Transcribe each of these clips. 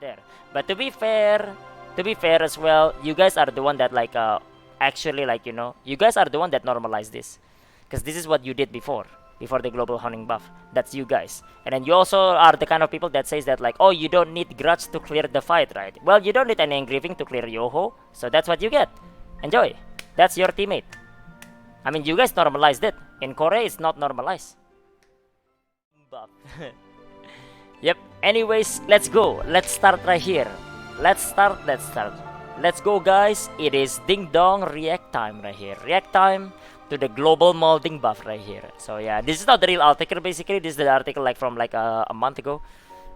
there. But to be fair as well, you guys are the one that like actually like you guys are the one that normalized this, because this is what you did before the global hunting buff. That's you guys. And then you also are the kind of people that says that like, oh, you don't need grudge to clear the fight, right? Well, you don't need any engraving to clear Yoho, so that's what you get. Enjoy. That's your teammate. I mean, you guys normalized it. In Korea, it's not normalized. Buff. Yep. Anyways, let's go. Let's start right here. Let's start. Let's go, guys. It is ding dong react time right here. React time to the global molding buff right here. So yeah, this is not the real article basically. This is the article like from like a month ago,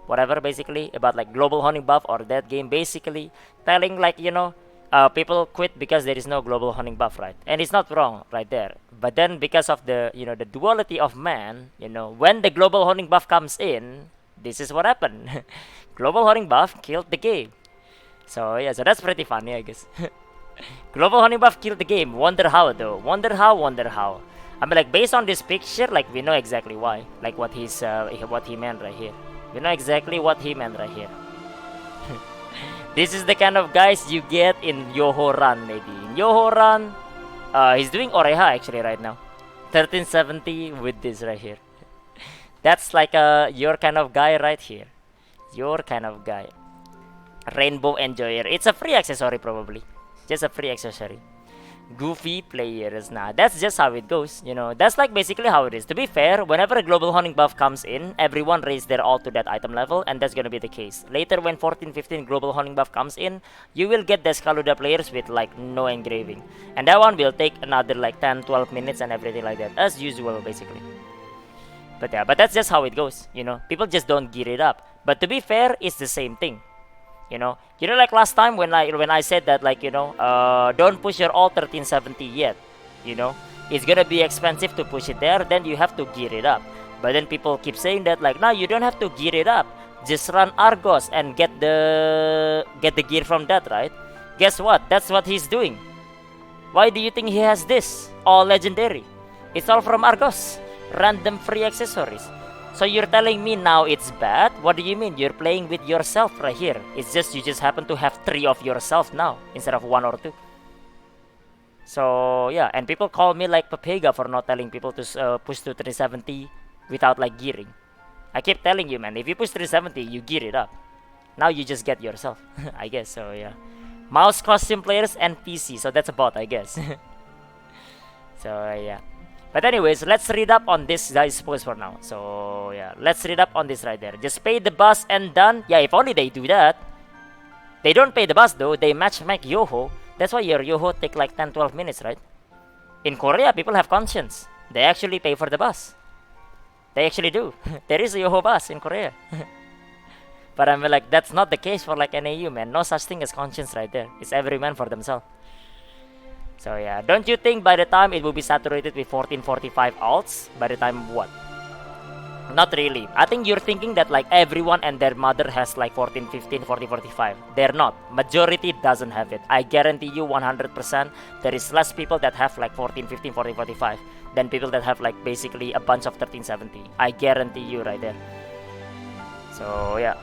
whatever, basically about like global hunting buff or that game, basically telling like people quit because there is no global hunting buff, right? And it's not wrong right there. But then because of the the duality of man, when the global hunting buff comes in, this is what happened. Global hunting buff killed the game. So yeah, so that's pretty funny, I guess. Global hunting buff killed the game. Wonder how though. Wonder how. I mean, like based on this picture, like we know exactly why. Like what he meant right here. We know exactly what he meant right here. This is the kind of guys you get in Yoho Run, maybe. In Yoho Run, he's doing Oreha actually right now. 1370 with this right here. That's like your kind of guy right here. Your kind of guy. Rainbow Enjoyer. It's a free accessory probably. Just a free accessory. Goofy players. Nah, that's just how it goes. That's like basically how it is. To be fair, whenever a global hunting buff comes in, everyone raises their ult to that item level, and that's gonna be the case. Later, when 14-15 global hunting buff comes in, you will get the Escaluda players with like no engraving, and that one will take another like 10-12 minutes and everything like that, as usual basically. But yeah, but that's just how it goes. People just don't gear it up. But to be fair, it's the same thing. Like last time when I said that like don't push your ult 1370 yet. It's gonna be expensive to push it there. Then you have to gear it up. But then people keep saying that like, no, you don't have to gear it up. Just run Argos and get the gear from that, right? Guess what? That's what he's doing. Why do you think he has this? All legendary. It's all from Argos. Random free accessories. So you're telling me now it's bad? What do you mean? You're playing with yourself right here. It's just you just happen to have 3 of yourself now instead of 1 or 2. So yeah, and people call me like Papega for not telling people to push to 370 without like gearing. I keep telling you, man, if you push 370, you gear it up. Now you just get yourself. I guess so, yeah. Mouse costume players and PC, so that's a bot, I guess. So yeah. But anyways, let's read up on this, I suppose, for now. So yeah, let's read up on this right there. Just pay the bus and done. Yeah, if only they do that. They don't pay the bus though. They match make Yoho. That's why your Yoho take like 10-12 minutes, right? In Korea, people have conscience. They actually pay for the bus. They actually do. There is a Yoho bus in Korea. But I'm like, that's not the case for like NAU, man. No such thing as conscience right there. It's every man for themselves. So yeah, don't you think by the time it will be saturated with 1445 alts? By the time what? Not really. I think you're thinking that like everyone and their mother has like 1415, 4045. They're not. Majority doesn't have it. I guarantee you 100% there is less people that have like 1415, 4045 than people that have like basically a bunch of 1370. I guarantee you right there. So yeah.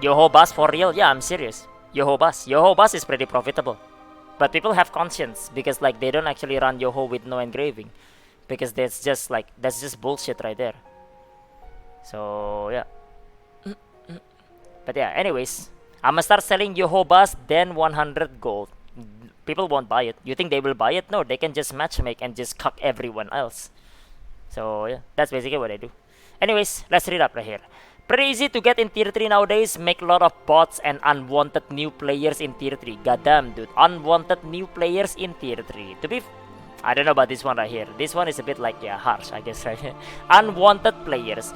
Yoho bus for real? Yeah, I'm serious. Yoho bus. Yoho bus is pretty profitable. But people have conscience because like they don't actually run Yoho with no engraving, because that's just bullshit right there. So yeah. But yeah, anyways, I'ma start selling Yoho bus, then 100 gold. People won't buy it. You think they will buy it? No, they can just matchmake and just cuck everyone else. So yeah, that's basically what I do. Anyways, let's read up right here. Pretty easy to get in tier 3 nowadays. Make a lot of bots and unwanted new players in tier 3. Goddamn, dude. Unwanted new players in tier 3. I don't know about this one right here. This one is a bit like, yeah, harsh, I guess, right? Unwanted players.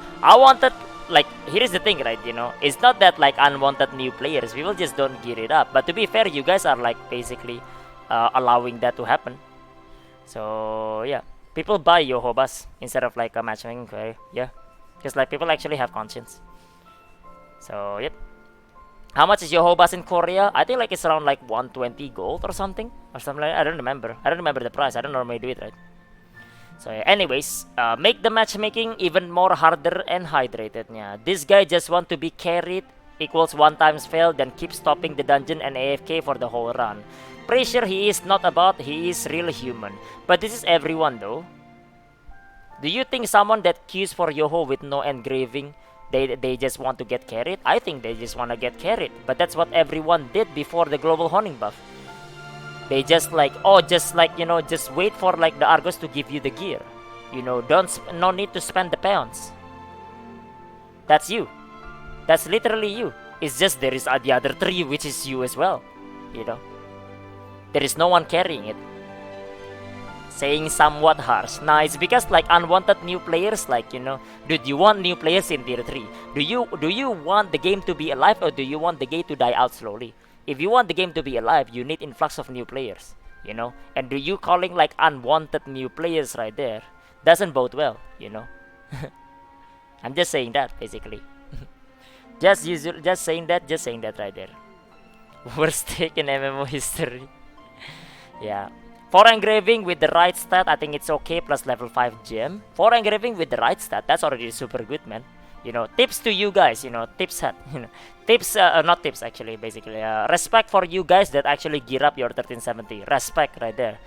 Like, here's the thing, right, It's not that, like, unwanted new players. People just don't gear it up. But to be fair, you guys are, like, basically allowing that to happen. So, yeah. People buy Yoho bus instead of, like, a matchmaking, okay? Yeah. Because like people actually have conscience. So yep. How much is Yoho bus in Korea? I think like it's around like 120 gold or something like that. I don't remember. I don't remember the price. I don't normally do it, right? So yeah, anyways, make the matchmaking even more harder and hydrated. Yeah, this guy just want to be carried equals 1 times fail, then keep stopping the dungeon and AFK for the whole run. Pretty sure he is not a bot, he is real human. But this is everyone though. Do you think someone that queues for Yoho with no engraving, they just want to get carried? I think they just want to get carried. But that's what everyone did before the global honing buff. They just like, oh, just like, you know, just wait for like the Argos to give you the gear. You know, no need to spend the pounds. That's you. That's literally you. It's just there is the other 3, which is you as well. You know, there is no one carrying it. Saying somewhat harsh. Nah, it's because like unwanted new players, like, you know, dude, you want new players in tier 3. Do you want the game to be alive, or do you want the game to die out slowly? If you want the game to be alive, you need influx of new players, you know. And do you calling like unwanted new players right there doesn't bode well, you know. I'm just saying that basically. just saying that right there. Worst take in MMO history. Yeah. For engraving with the right stat, I think it's okay, plus level 5 gem. For engraving with the right stat, that's already super good, man. You know, tips to you guys, you know, tips hat, you know, tips, not tips actually, basically, respect for you guys that actually gear up your 1370, respect right there,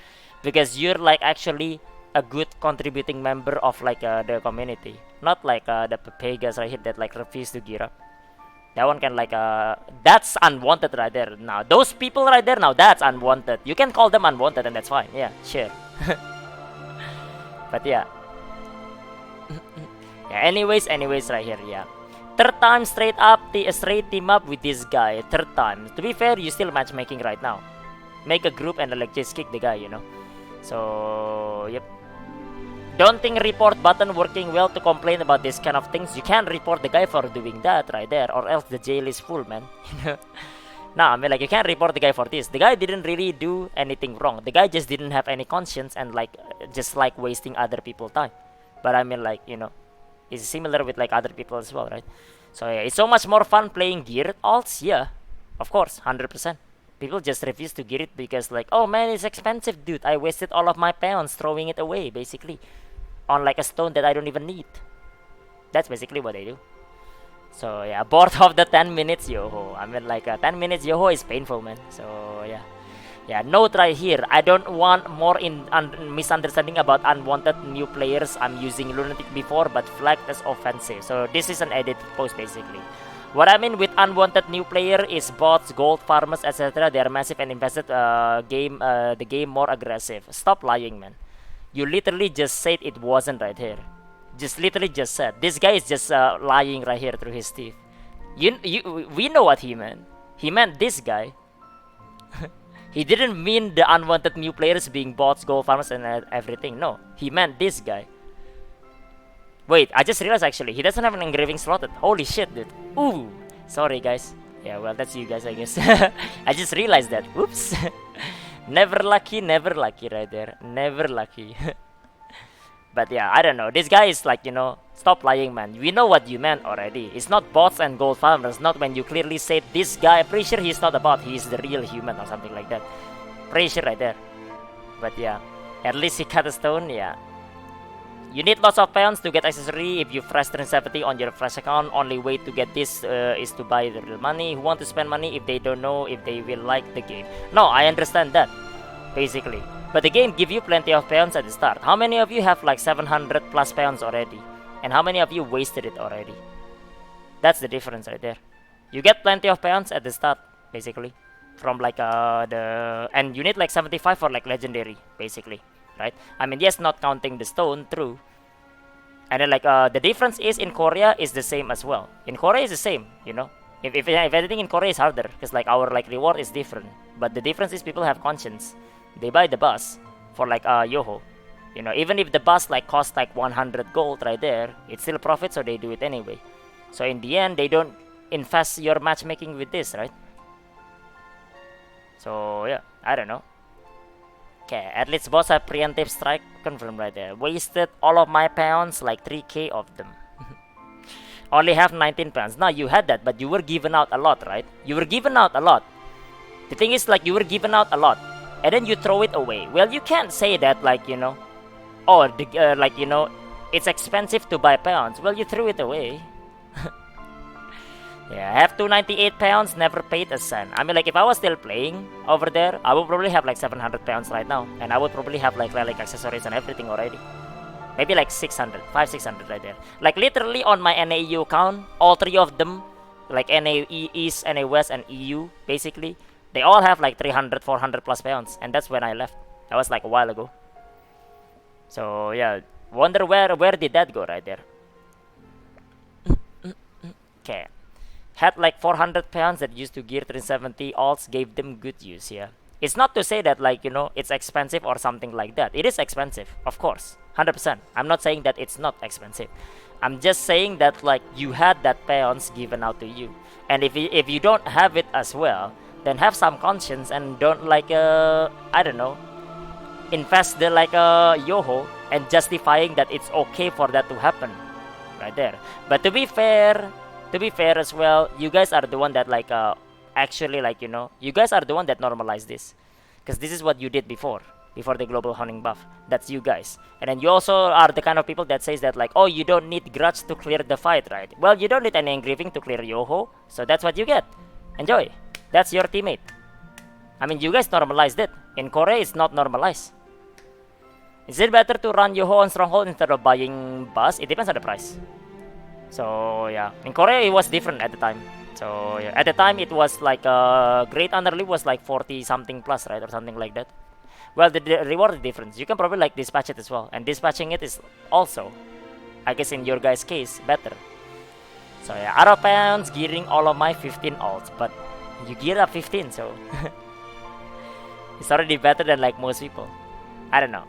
because you're like actually a good contributing member of like the community, not like the Pepegas right here that like refuse to gear up. That one can like that's unwanted right there. Now those people right there, now that's unwanted. You can call them unwanted and that's fine. Yeah, sure. But yeah. Yeah, anyways right here, yeah. Third time straight team up with this guy. Third time. To be fair, you still matchmaking right now. Make a group and like just kick the guy, you know. So yep. Don't think report button working well to complain about this kind of things. You can't report the guy for doing that right there, or else the jail is full, man. Nah, I mean, like, you can't report the guy for this. The guy didn't really do anything wrong. The guy just didn't have any conscience and like just like wasting other people's time. But I mean, like, you know, it's similar with like other people as well, right? So yeah, it's so much more fun playing geared alts. Yeah, of course, 100%. People just refuse to gear it because like, oh man, it's expensive, dude. I wasted all of my pounds throwing it away, basically, on like a stone that I don't even need. That's basically what they do. So yeah, bored of the 10 minutes Yoho. I mean, like 10 minutes Yoho is painful, man. So yeah. Yeah, note right here. I don't want more misunderstanding about unwanted new players. I'm using lunatic before but flagged as offensive. So this is an edited post basically. What I mean with unwanted new player is bots, gold farmers, etc. They are massive and invested the game more aggressive. Stop lying, man. You literally just said it wasn't right here. Just literally just said. This guy is just lying right here through his teeth. We know what he meant. He meant this guy. He didn't mean the unwanted new players being bots, gold farmers, and everything. No, he meant this guy. Wait, I just realized actually, he doesn't have an engraving slotted. Holy shit, dude. Ooh, sorry guys. Yeah, well, that's you guys, I guess. I just realized that. Whoops. Never lucky right there. Never lucky. But yeah, I don't know. This guy is like, you know, stop lying, man. We know what you meant already. It's not bots and gold farmers. Not when you clearly said this guy. I'm pretty sure he's not a bot. He's the real human or something like that. Pretty sure right there. But yeah, at least he cut a stone. Yeah. You need lots of pounds to get accessory. If you fresh 370 on your fresh account, only way to get this is to buy the real money. Who want to spend money if they don't know if they will like the game? No, I understand that, basically. But the game give you plenty of pounds at the start. How many of you have like 700 plus pounds already? And how many of you wasted it already? That's the difference right there. You get plenty of pounds at the start, basically. From like and you need like 75 for like legendary, basically. Right? I mean, yes, not counting the stone, true. And then like the difference is in Korea is the same as well. In Korea is the same, you know. If anything in Korea is harder, because like our like reward is different. But the difference is people have conscience. They buy the bus for like Yoho. You know, even if the bus like costs like 100 gold right there, it's still profit, so they do it anyway. So in the end, they don't invest your matchmaking with this, right? So yeah, I don't know. Okay, at least boss have preemptive strike confirmed right there. Wasted all of my pounds, like 3k of them. Only have 19 pounds. Now you had that, but you were given out a lot, right? You were given out a lot. The thing is, like, you were given out a lot, and then you throw it away. Well, you can't say that, like, you know, oh, like, you know, it's expensive to buy pounds. Well, you threw it away. Yeah, I have 298 pounds, never paid a cent. I mean, like, if I was still playing over there, I would probably have like 700 pounds right now. And I would probably have like relic accessories and everything already. Maybe like 600, 600 right there. Like, literally on my NAU account, all three of them, like NA East, NA West, and EU, basically, they all have like 300, 400 plus pounds. And that's when I left. That was like a while ago. So, yeah. Wonder where did that go right there? Okay. Had like 400 pounds that used to gear 370 alts, gave them good use. Yeah, it's not to say that, like, it's expensive or something like that. It is expensive, of course, 100%. I'm not saying that it's not expensive. I'm just saying that, like, you had that pounds given out to you, and if you don't have it as well, then have some conscience and don't, like, I don't know, invest the, like, yoho and justifying that it's okay for that to happen right there. But to be fair as well, you guys are the one that, like, actually, like, you guys are the one that normalized this, because this is what you did before the global honing buff. That's you guys. And then you also are the kind of people that says that, like, oh, you don't need grudge to clear the fight, right? Well, you don't need any engraving to clear yoho, so that's what you get. Enjoy. That's your teammate. I mean, you guys normalized it. In Korea, it's not normalized. Is it better to run yoho on stronghold instead of buying bus? It depends on the price. So yeah, in Korea it was different at the time. So yeah, at the time it was like Great Underleaf was like 40 something plus, right, or something like that. Well, the reward is different. You can probably like dispatch it as well, and dispatching it is also, I guess in your guys' case, better. So yeah, out of pounds, gearing all of my 15 alts, but you gear up 15, so it's already better than like most people. I don't know.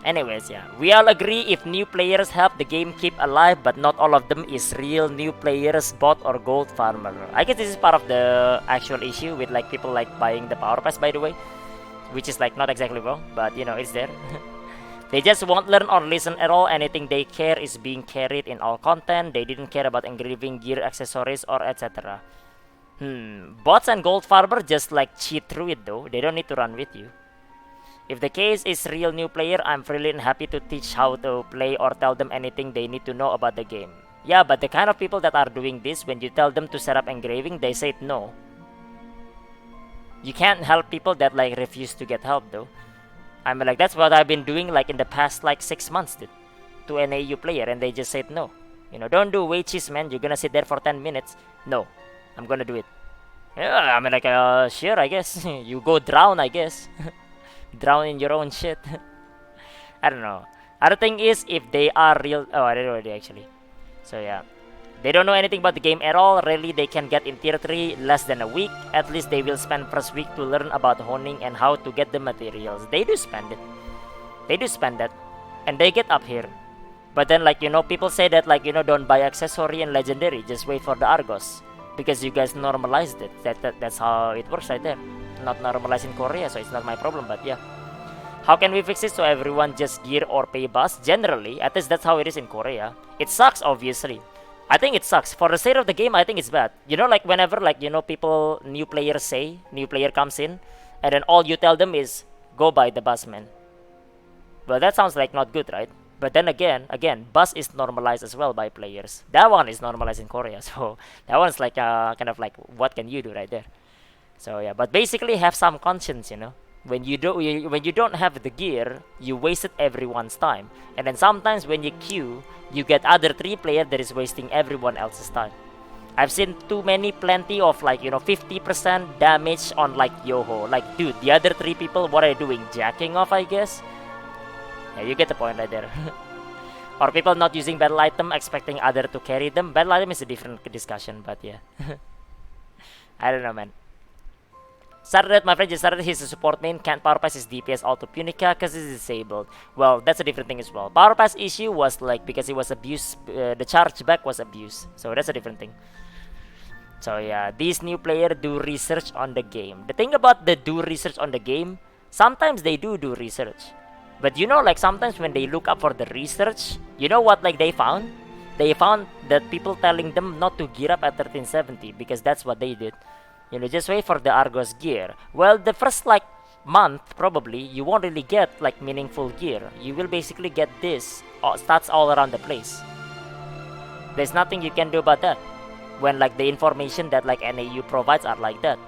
Anyways, yeah, we all agree if new players help the game keep alive, but not all of them is real new players, bot or gold farmer. I guess this is part of the actual issue with, like, people like buying the power pass, by the way, which is like not exactly wrong, but it's there. They just won't learn or listen at all. Anything they care is being carried in all content. They didn't care about engraving, gear, accessories, or etc. Bots and gold farmer just like cheat through it though. They don't need to run with you. If the case is real new player, I'm really happy to teach how to play or tell them anything they need to know about the game. Yeah, but the kind of people that are doing this, when you tell them to set up engraving, they say no. You can't help people that, like, refuse to get help though. I mean, like, that's what I've been doing, like, in the past, like, 6 months, dude, to an AU player, and they just said no. Don't do wages, man. You're gonna sit there for 10 minutes. No, I'm gonna do it. Yeah, I mean, like, sure, I guess. You go drown, I guess. Drown in your own shit. I don't know. Other thing is, if they are real... Oh, I did already, actually. So, yeah. They don't know anything about the game at all. Really, they can get in tier 3 less than a week. At least they will spend first week to learn about honing and how to get the materials. They do spend it. They do spend that. And they get up here. But then, like, people say that, like, don't buy accessory and legendary. Just wait for the Argos. Because you guys normalized it. That's how it works right there. Not normalized in Korea, so it's not my problem, but yeah. How can we fix it so everyone just gear or pay bus? Generally, at least that's how it is in Korea. It sucks, obviously. I think it sucks. For the sake of the game, I think it's bad. Like, whenever, like, people, new player comes in, and then all you tell them is, go buy the bus, man. Well, that sounds like not good, right? But then again, bus is normalized as well by players. That one is normalized in Korea, so that one's like, kind of like, what can you do right there? So yeah, but basically have some conscience, When you don't have the gear, you wasted everyone's time. And then sometimes when you queue, you get other 3 player that is wasting everyone else's time. I've seen plenty of, like, 50% damage on, like, Yoho. Like, dude, the other 3 people, what are you doing? Jacking off, I guess? Yeah, you get the point right there. Or people not using battle item, expecting other to carry them. Battle item is a different discussion, but yeah. I don't know, man. Started, my friend just started his support main, can't power pass his DPS auto Punica because it's disabled. Well, that's a different thing as well. Power pass issue was, like, because it was abused, the chargeback was abused. So that's a different thing. So yeah, these new players do research on the game. The thing about the do research on the game, sometimes they do research. But like, sometimes when they look up for the research, you know what, like, they found? They found that people telling them not to gear up at 1370 because that's what they did. Just wait for the Argos gear. Well, the first, like, month, probably, you won't really get, like, meaningful gear. You will basically get this, stats all around the place. There's nothing you can do about that. when like the information that like NAU provides are like that.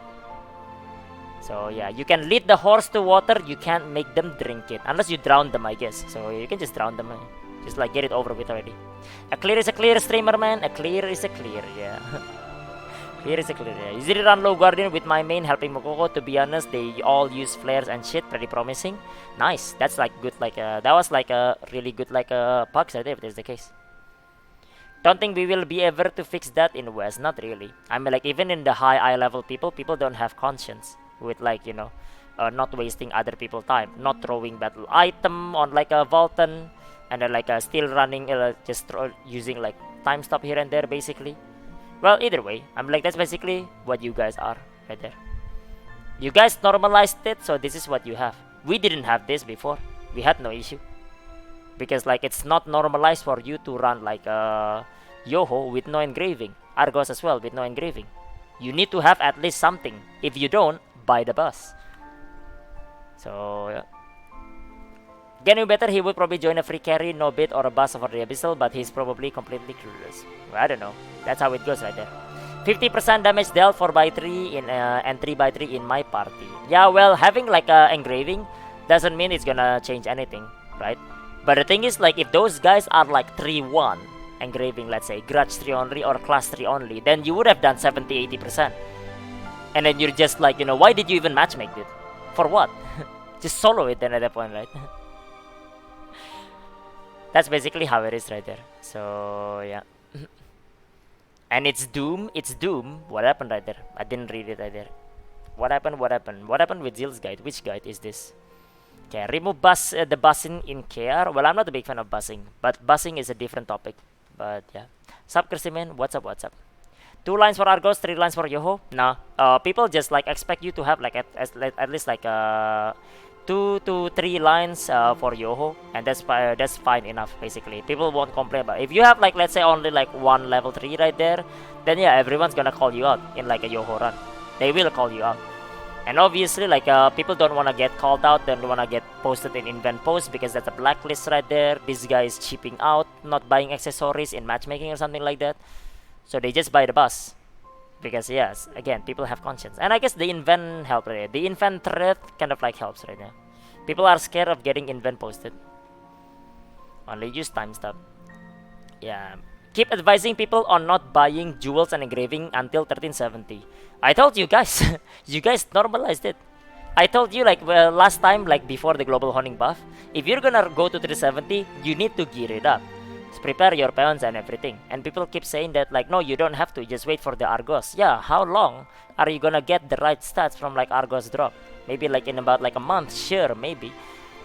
So yeah, you can lead the horse to water, you can't make them drink it unless you drown them, I guess. So you can just drown them, just like get it over with already. A clear is a clear, streamer man. A clear is a clear, yeah. Clear is a clear, yeah. Usually run low guardian with my main helping Mokoko. To be honest, they all use flares and shit, pretty promising. Nice, that's like good, like that was like a really good like bugs right there if that's the case. Don't think we will be ever to fix that in West, not really. I mean, like even in the high eye level people don't have conscience with like, you know, not wasting other people's time, not throwing battle item on like a Vulcan, and then like still running, just using like time stop here and there basically. Well, either way, I'm like that's basically what you guys are right there. You guys normalized it, so this is what you have. We didn't have this before. We had no issue because like it's not normalized for you to run like Yoho with no engraving, Argos as well with no engraving. You need to have at least something. If you don't, buy the bus. So yeah. Getting better, he would probably join a free carry, no bid or a bus for the abyssal, but he's probably completely clueless. Well, I don't know. That's how it goes right there. 50% damage dealt 4x3 in and 3x3 in my party. Yeah, well, having like engraving doesn't mean it's gonna change anything, right? But the thing is, like, if those guys are like 3-1 engraving, let's say grudge 3 only or class 3 only, then you would have done 70-80%. And then you're just like, you know, why did you even matchmake it? For what? Just solo it then at that point, right? That's basically how it is right there. So yeah. And it's Doom. It's Doom. What happened right there? I didn't read it right there. What happened? What happened? What happened with Zill's guide? Which guide is this? Okay, remove the buzzing in KR. Well, I'm not a big fan of buzzing, but buzzing is a different topic. But yeah. Sup, Christyman? What's up? What's up? 2 lines for Argos, 3 lines for Yoho. Nah. People just like expect you to have like at least like 2 to 3 lines for Yoho, and that's fine enough basically. People won't complain about it. If you have like, let's say, only like 1 level 3 right there, then yeah, everyone's gonna call you out in like a Yoho run. They will call you out. And obviously, like people don't want to get called out, don't want to get posted in invent post because that's a blacklist right there. This guy is cheaping out, not buying accessories in matchmaking or something like that. So they just buy the bus. Because yes, again, people have conscience. And I guess the invent help right there. The invent thread kind of like helps right now. People are scared of getting invent posted. Only use time stop. Yeah. Keep advising people on not buying jewels and engraving until 1370. I told you guys. You guys normalized it. I told you like last time, like before the global honing buff, if you're gonna go to 370, you need to gear it up. Just prepare your peons and everything. And people keep saying that like, no, you don't have to, just wait for the Argos. Yeah, how long are you gonna get the right stats from like Argos drop? Maybe like in about like a month, sure, maybe.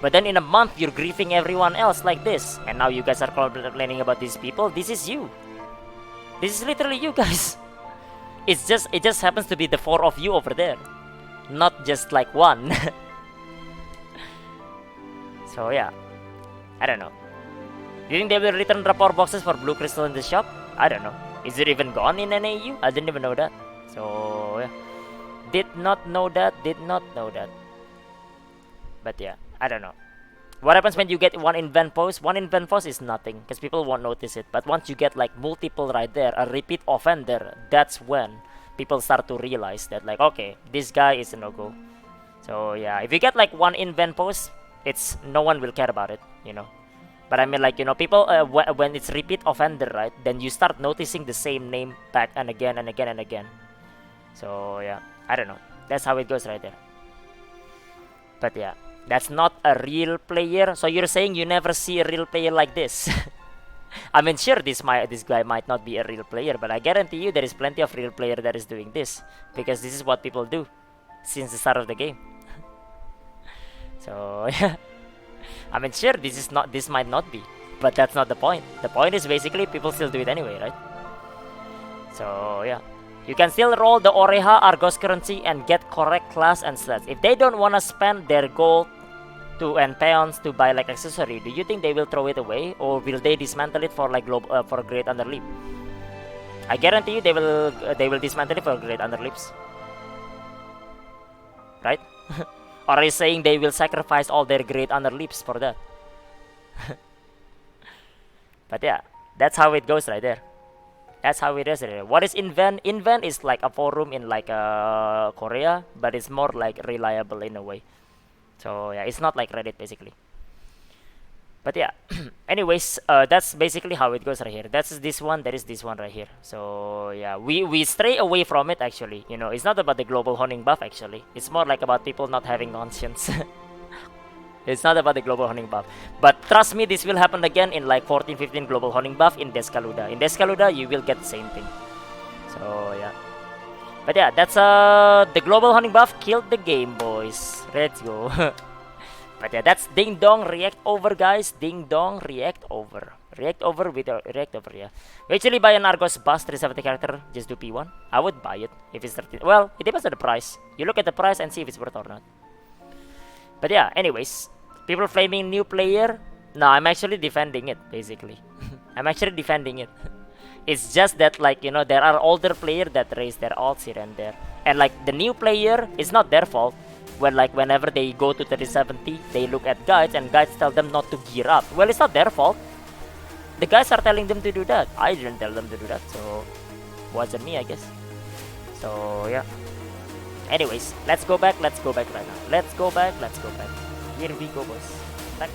But then in a month, you're griefing everyone else like this. And now you guys are complaining about these people. This is you. This is literally you guys. It just happens to be the 4 of you over there. Not just like 1. So yeah. I don't know. Do you think they will return rapport boxes for blue crystal in the shop? I don't know. Is it even gone in NAU? I didn't even know that. So yeah. Did not know that. But yeah, I don't know. What happens when you get 1 invent post? 1 invent post is nothing because people won't notice it. But once you get like multiple right there, a repeat offender, that's when people start to realize that like, okay, this guy is a no-go. So yeah, if you get like 1 invent post, it's no one will care about it, you know. But I mean, like, you know, people when it's repeat offender, right? Then you start noticing the same name back and again and again and again. So yeah, I don't know. That's how it goes right there. But yeah, that's not a real player. So you're saying you never see a real player like this? I mean, sure, this guy might not be a real player, but I guarantee you there is plenty of real player that is doing this because this is what people do since the start of the game. So yeah, I mean, sure, this might not be, but that's not the point. The point is basically people still do it anyway, right? So yeah. You can still roll the Oreha Argos currency and get correct class and stats. If they don't want to spend their gold and peons to buy like accessory, do you think they will throw it away or will they dismantle it for like for great underleap? I guarantee you they will dismantle it for great underleaps. Right? Or are you saying they will sacrifice all their great underleaps for that? But yeah, that's how it goes right there. That's how it is. What is Invent? Invent is like a forum in like Korea, but it's more like reliable in a way. So yeah, it's not like Reddit basically. But yeah, anyways, that's basically how it goes right here. That's this one. That is this one right here. So yeah, we stray away from it actually. You know, it's not about the global honing buff actually. It's more like about people not having conscience. It's not about the global honing buff. But trust me, this will happen again in like 14, 15 global honing buff in Descaluda. In Descaluda, you will get the same thing. So yeah. But yeah, that's the global honing buff killed the game, boys. Let's go. But yeah, that's Ding Dong React Over, guys. Ding Dong React Over. React Over with a React Over, yeah. We actually buy an Argos Bus 370 character, just do P1. I would buy it if it's 13. Well, it depends on the price. You look at the price and see if it's worth or not. But yeah, anyways, people flaming new player. No, I'm actually defending it, basically. I'm actually defending it. It's just that, like, you know, there are older players that raise their alts here and there. And, like, the new player, it's not their fault. When, like, whenever they go to 3070, they look at guides and guides tell them not to gear up. Well, it's not their fault. The guys are telling them to do that. I didn't tell them to do that, so wasn't me, I guess. So, yeah. Anyways, let's go back right now. Let's go back. Here we go, boys. Back.